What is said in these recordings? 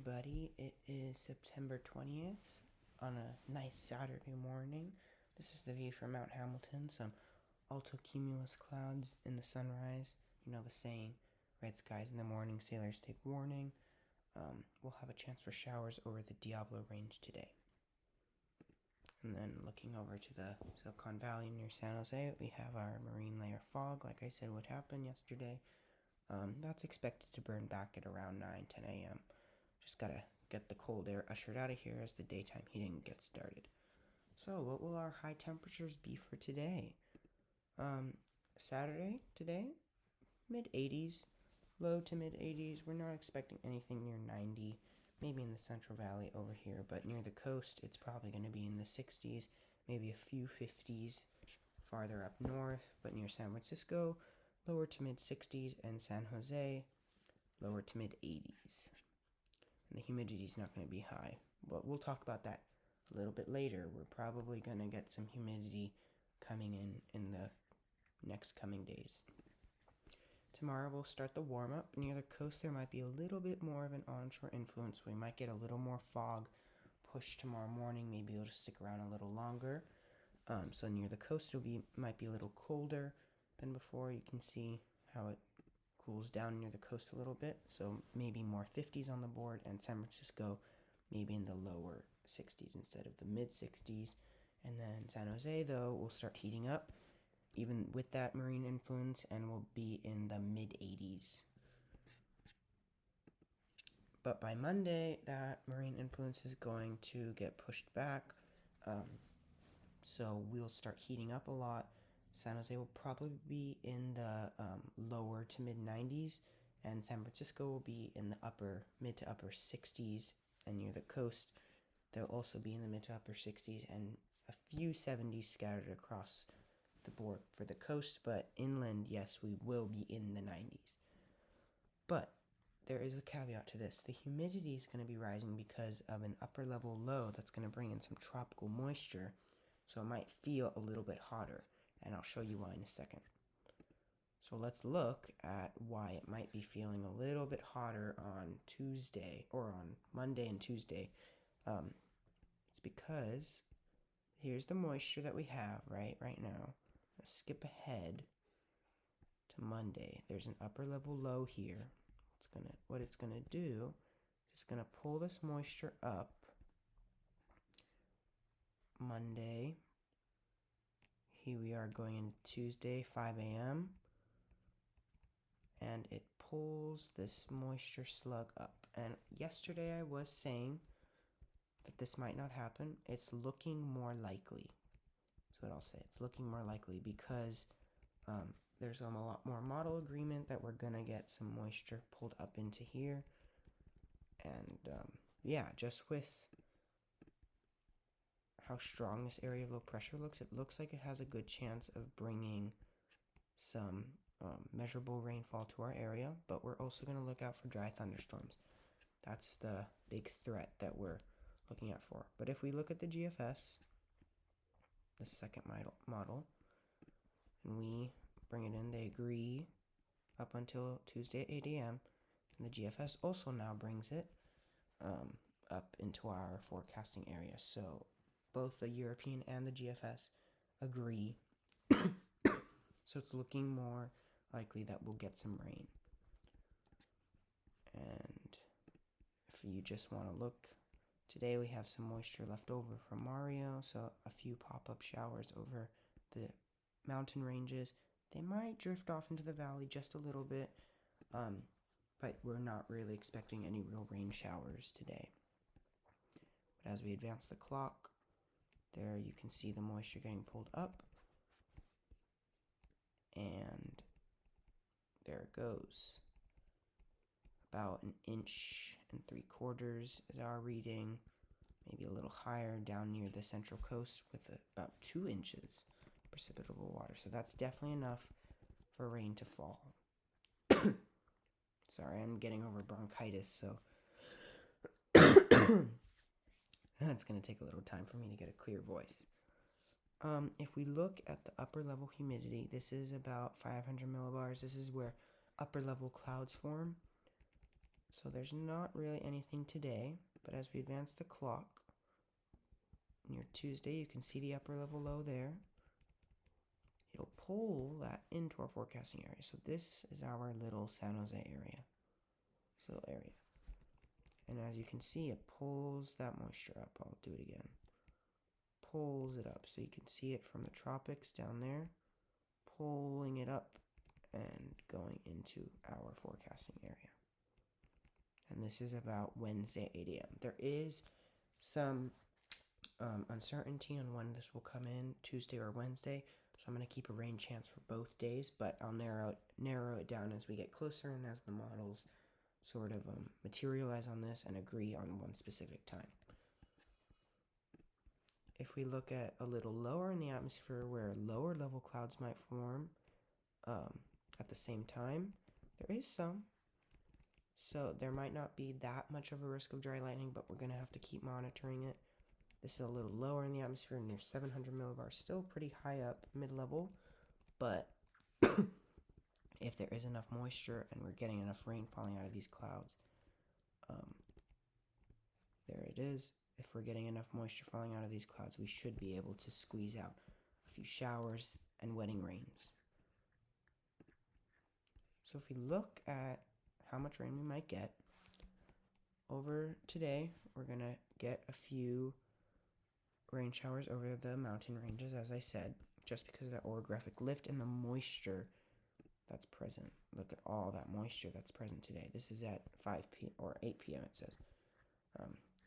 Everybody, it is September 20th on a nice Saturday morning. This is the view from Mount Hamilton. Some altocumulus clouds in the sunrise. You know the saying, red skies in the morning, sailors take warning. We'll have a chance for showers over the Diablo Range today. And then looking over to the Silicon Valley near San Jose, we have our marine layer fog, like I said would happen yesterday. That's expected to burn back at around 9-10 a.m. Just gotta get the cold air ushered out of here as the daytime heating gets started. So, what will our high temperatures be for today? Saturday today, mid 80s, low to mid 80s. We're not expecting anything near 90, maybe in the Central Valley over here, but near the coast, it's probably going to be in the 60s, maybe a few 50s farther up north, but near San Francisco, lower to mid 60s, and San Jose, lower to mid 80s. And the humidity is not going to be high, but we'll talk about that a little bit later. We're probably going to get some humidity coming in the next coming days. Tomorrow we'll start the warm-up. Near the coast there might be a little bit more of an onshore influence. We might get a little more fog push tomorrow morning. Maybe it'll stick around a little longer. So near the coast might be a little colder than before. You can see how it cools down near the coast a little bit. So maybe more 50s on the board, and San Francisco maybe in the lower 60s instead of the mid 60s. And then San Jose, though, will start heating up even with that marine influence and will be in the mid 80s. But by Monday, that marine influence is going to get pushed back. So we'll start heating up a lot. San Jose will probably be in the lower to mid 90s, and San Francisco will be in the mid to upper 60s, and near the coast, they'll also be in the mid to upper 60s, and a few 70s scattered across the board for the coast, but inland, yes, we will be in the 90s. But there is a caveat to this. The humidity is going to be rising because of an upper level low that's going to bring in some tropical moisture, so it might feel a little bit hotter, and I'll show you why in a second. So let's look at why it might be feeling a little bit hotter on Tuesday, or on Monday and Tuesday. It's because here's the moisture that we have right now. Let's skip ahead to Monday. There's an upper level low here. What it's gonna do is it's gonna pull this moisture up Monday. Here we are going into Tuesday, 5 a.m. And it pulls this moisture slug up. And yesterday I was saying that this might not happen. It's looking more likely. That's what I'll say. It's looking more likely because there's a lot more model agreement that we're going to get some moisture pulled up into here. And just with how strong this area of low pressure looks, it looks like it has a good chance of bringing some measurable rainfall to our area, but we're also going to look out for dry thunderstorms. That's the big threat that we're looking out for. But if we look at the GFS, the second model, and we bring it in, they agree up until Tuesday at 8 a.m., and the GFS also now brings it up into our forecasting area. So both the European and the GFS agree. So it's looking more likely that we'll get some rain. And if you just want to look, today we have some moisture left over from Mario, so a few pop-up showers over the mountain ranges. They might drift off into the valley just a little bit, but we're not really expecting any real rain showers today. But as we advance the clock, there you can see the moisture getting pulled up. And there it goes. About 1 3/4 inches is our reading. Maybe a little higher down near the central coast with about 2 inches precipitable water. So that's definitely enough for rain to fall. Sorry, I'm getting over bronchitis, so it's going to take a little time for me to get a clear voice. If we look at the upper level humidity, this is about 500 millibars. This is where upper level clouds form. So there's not really anything today, but as we advance the clock, near Tuesday, you can see the upper level low there. It'll pull that into our forecasting area. So this is our little San Jose area. This little area. And as you can see, it pulls that moisture up. I'll do it again. Pulls it up. So you can see it from the tropics down there, pulling it up and going into our forecasting area. And this is about Wednesday at 8 a.m. There is some uncertainty on when this will come in, Tuesday or Wednesday. So I'm going to keep a rain chance for both days, but I'll narrow it down as we get closer and as the models sort of materialize on this and agree on one specific time. If we look at a little lower in the atmosphere where lower level clouds might form at the same time, there is some. So there might not be that much of a risk of dry lightning, but we're going to have to keep monitoring it. This is a little lower in the atmosphere, near 700 millibars, still pretty high up, mid-level, but if there is enough moisture and we're getting enough rain falling out of these clouds, there it is. If we're getting enough moisture falling out of these clouds, we should be able to squeeze out a few showers and wetting rains. So if we look at how much rain we might get, over today, we're going to get a few rain showers over the mountain ranges, as I said, just because of that orographic lift and the moisture that's present. Look at all that moisture that's present today. This is at 5 p.m. or 8 p.m. it says.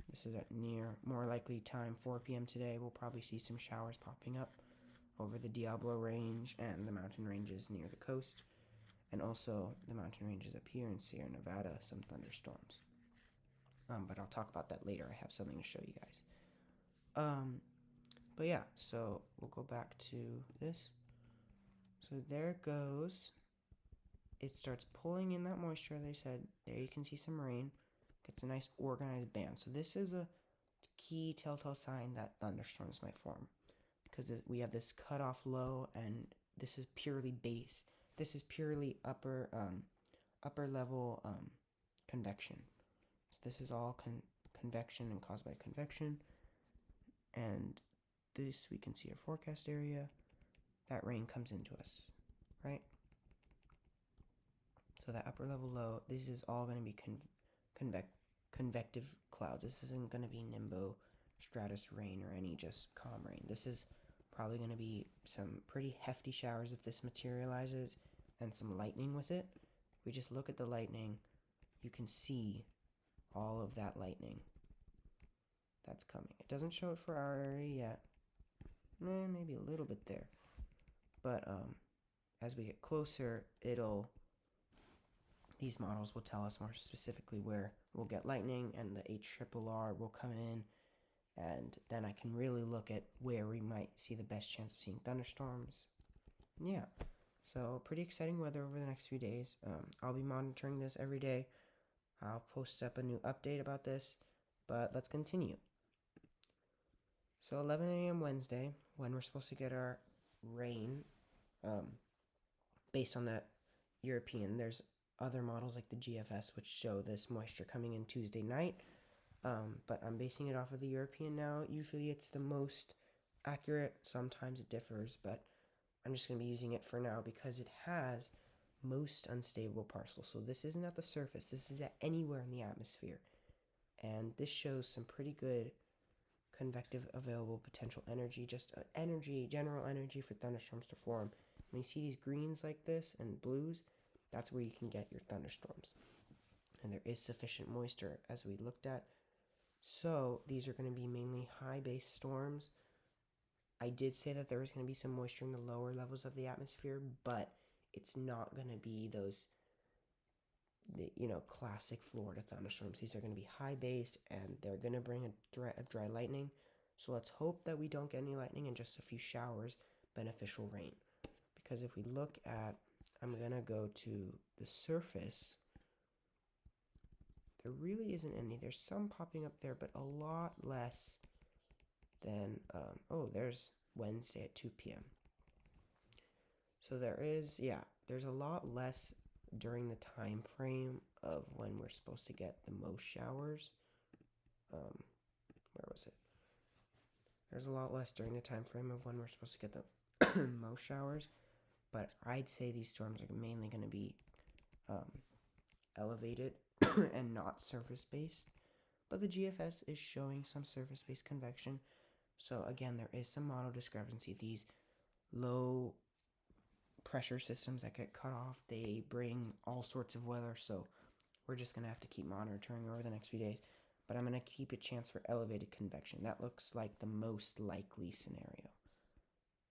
This is at near more likely time 4 p.m. today. We'll probably see some showers popping up over the Diablo Range and the mountain ranges near the coast, and also the mountain ranges up here in Sierra Nevada, some thunderstorms. But I'll talk about that later. I have something to show you guys. But yeah, so we'll go back to this. So there it goes. It starts pulling in that moisture, as I said. There you can see some rain. Gets a nice organized band. So this is a key telltale sign that thunderstorms might form, because we have this cutoff low, and this is purely base. This is purely upper level convection. So this is all convection and caused by convection. And this, we can see a forecast area. That rain comes into us, right? So that upper level low, this is all going to be convective clouds. This isn't going to be nimbo stratus rain or any just calm rain. This is probably going to be some pretty hefty showers if this materializes, and some lightning with it. If we just look at the lightning, you can see all of that lightning that's coming. It doesn't show it for our area yet. Maybe a little bit there. But as we get closer, these models will tell us more specifically where we'll get lightning, and the HRRR will come in, and then I can really look at where we might see the best chance of seeing thunderstorms. Yeah, so pretty exciting weather over the next few days. I'll be monitoring this every day. I'll post up a new update about this, but let's continue. So 11 a.m. Wednesday, when we're supposed to get our rain, based on the European, there's other models like the GFS which show this moisture coming in Tuesday night, but I'm basing it off of the European now. Usually it's the most accurate, sometimes it differs, but I'm just going to be using it for now because it has most unstable parcels. So this isn't at the surface, this is at anywhere in the atmosphere, and this shows some pretty good convective available potential energy, just general energy for thunderstorms to form. When you see these greens like this and blues, that's where you can get your thunderstorms. And there is sufficient moisture, as we looked at. So these are going to be mainly high base storms. I did say that there is going to be some moisture in the lower levels of the atmosphere, but it's not going to be those, classic Florida thunderstorms. These are going to be high base, and they're going to bring a threat of dry lightning. So let's hope that we don't get any lightning and just a few showers, beneficial rain. Because if we look at, I'm going to go to the surface, there really isn't any. There's some popping up there, but a lot less than, there's Wednesday at 2 p.m. So there's a lot less during the time frame of when we're supposed to get the most showers. Where was it? There's a lot less during the time frame of when we're supposed to get the most showers, but I'd say these storms are mainly going to be elevated and not surface-based. But the GFS is showing some surface-based convection. So again, there is some model discrepancy. These low pressure systems that get cut off, they bring all sorts of weather. So we're just going to have to keep monitoring over the next few days. But I'm going to keep a chance for elevated convection. That looks like the most likely scenario.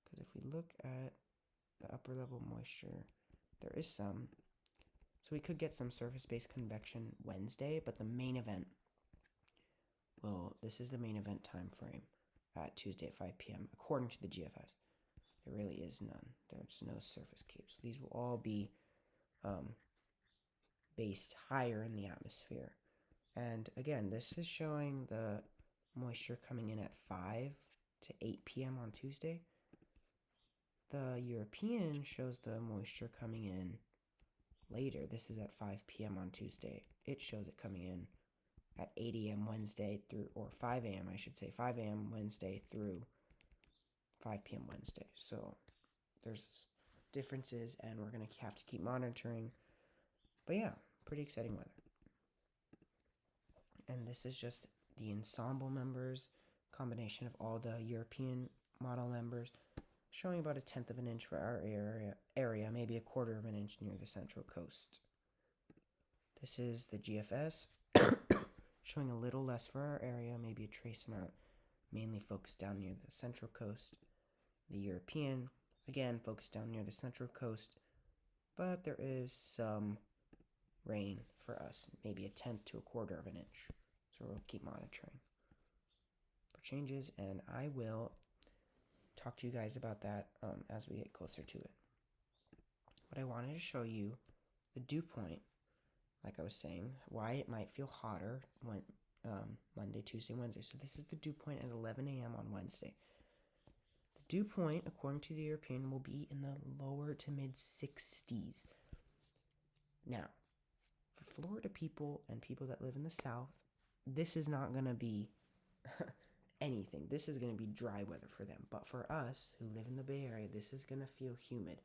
Because if we look at the upper level moisture, there is some. So we could get some surface-based convection Wednesday, but the main event, well, this is the main event time frame at Tuesday at 5 p.m. according to the GFS. There really is none. There's no surface capes. These will all be based higher in the atmosphere. And again, this is showing the moisture coming in at 5 to 8 p.m. on Tuesday. The European shows the moisture coming in later. This is at 5 p.m. on Tuesday. It shows it coming in at 8 a.m. Wednesday through, or 5 a.m. I should say, 5 a.m. Wednesday through 5 p.m. Wednesday. So there's differences, and we're going to have to keep monitoring. But yeah, pretty exciting weather. And this is just the ensemble members, combination of all the European model members, showing about 1/10 of an inch for our area, maybe 1/4 of an inch near the central coast. This is the GFS, showing a little less for our area, maybe a trace amount, mainly focused down near the central coast. The European, again, focused down near the central coast, but there is some rain for us, maybe 1/10 to 1/4 of an inch. So we'll keep monitoring for changes, and I will talk to you guys about that as we get closer to it. But I wanted to show you the dew point, like I was saying, why it might feel hotter when Monday, Tuesday, Wednesday. So this is the dew point at 11 a.m. on Wednesday. The dew point, according to the European, will be in the lower to mid 60s. Now, for Florida people and people that live in the South, this is not going to be anything. This is going to be dry weather for them. But for us who live in the Bay Area, this is going to feel humid,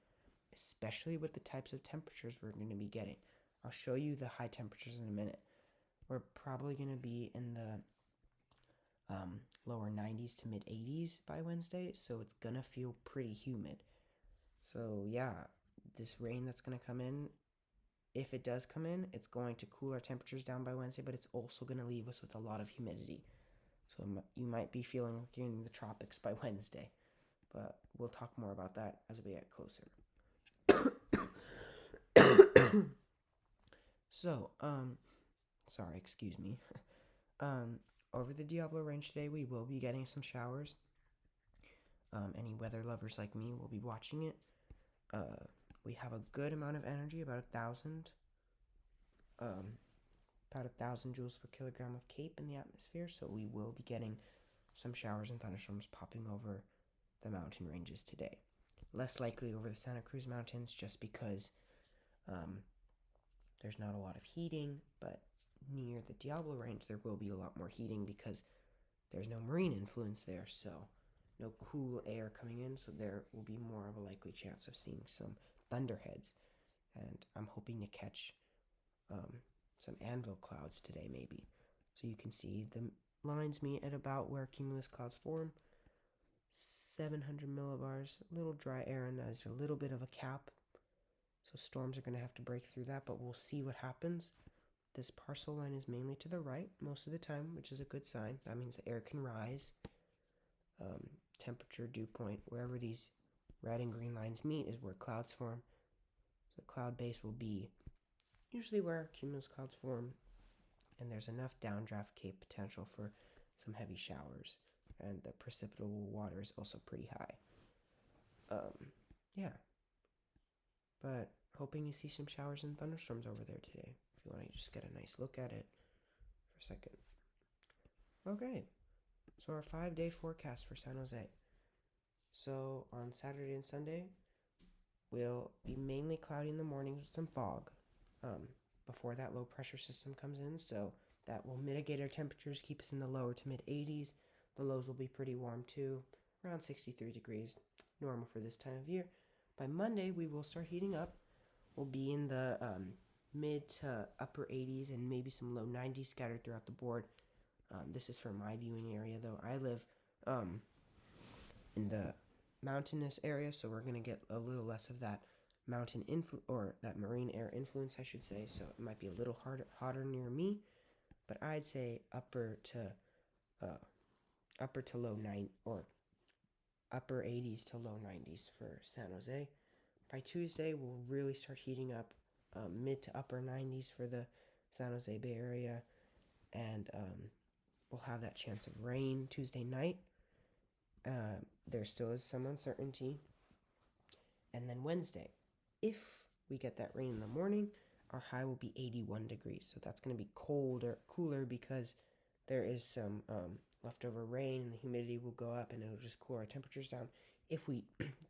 especially with the types of temperatures we're going to be getting. I'll show you the high temperatures in a minute. We're probably going to be in the lower 90s to mid 80s by Wednesday, so it's going to feel pretty humid. So yeah, this rain that's going to come in, if it does come in, it's going to cool our temperatures down by Wednesday, but it's also going to leave us with a lot of humidity. So you might be feeling like you're in the tropics by Wednesday, but we'll talk more about that as we get closer. So, sorry, excuse me. Over the Diablo Range today, we will be getting some showers. Any weather lovers like me will be watching it. We have a good amount of energy, about 1,000 joules per kilogram of CAPE in the atmosphere, so we will be getting some showers and thunderstorms popping over the mountain ranges today. Less likely over the Santa Cruz Mountains just because there's not a lot of heating, but near the Diablo Range there will be a lot more heating because there's no marine influence there, so no cool air coming in, so there will be more of a likely chance of seeing some thunderheads. And I'm hoping to catch some anvil clouds today maybe. So you can see the lines meet at about where cumulus clouds form. 700 millibars, a little dry air, and there's a little bit of a cap. So storms are going to have to break through that, but we'll see what happens. This parcel line is mainly to the right most of the time, which is a good sign. That means the air can rise. Temperature, dew point, wherever these red and green lines meet is where clouds form. So the cloud base will be usually where cumulus clouds form, and there's enough downdraft CAPE potential for some heavy showers, and the precipitable water is also pretty high. Yeah. But hoping to see some showers and thunderstorms over there today, if you want to just get a nice look at it for a second. Okay, so our 5-day forecast for San Jose. So on Saturday and Sunday, we'll be mainly cloudy in the mornings with some fog. before that low pressure system comes in, so that will mitigate our temperatures, keep us in the lower to mid 80s. The lows will be pretty warm too, around 63 degrees, normal for this time of year. By Monday, we will start heating up. We'll be in the mid to upper 80s and maybe some low 90s scattered throughout the board. This is for my viewing area, though. I live in the mountainous area, so we're going to get a little less of that or that marine air influence, I should say. So it might be a little hotter near me, but I'd say upper to low 90 or upper 80s to low 90s for San Jose. By Tuesday, we'll really start heating up, mid to upper 90s for the San Jose Bay Area, and we'll have that chance of rain Tuesday night. There still is some uncertainty. And then Wednesday, if we get that rain in the morning, our high will be 81 degrees. So that's going to be cooler because there is some leftover rain and the humidity will go up and it'll just cool our temperatures down. If we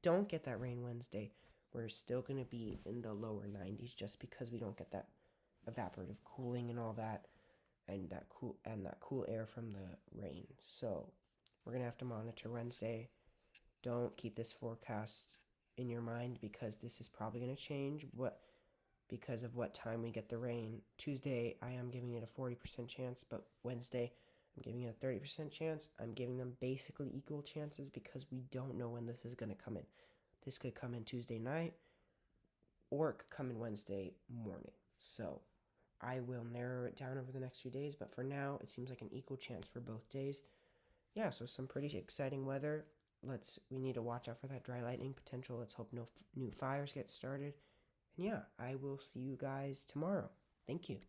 don't get that rain Wednesday, we're still going to be in the lower 90s just because we don't get that evaporative cooling and all that, and that cool air from the rain. So we're going to have to monitor Wednesday. Don't keep this forecast in your mind because this is probably going to change because of what time we get the rain. Tuesday, I am giving it a 40% chance, but Wednesday, I'm giving it a 30% chance. I'm giving them basically equal chances because we don't know when this is going to come in. This could come in Tuesday night or it could come in Wednesday morning. So I will narrow it down over the next few days, but for now, it seems like an equal chance for both days. Yeah, so some pretty exciting weather. We need to watch out for that dry lightning potential. Let's hope no new fires get started. And yeah, I will see you guys tomorrow. Thank you.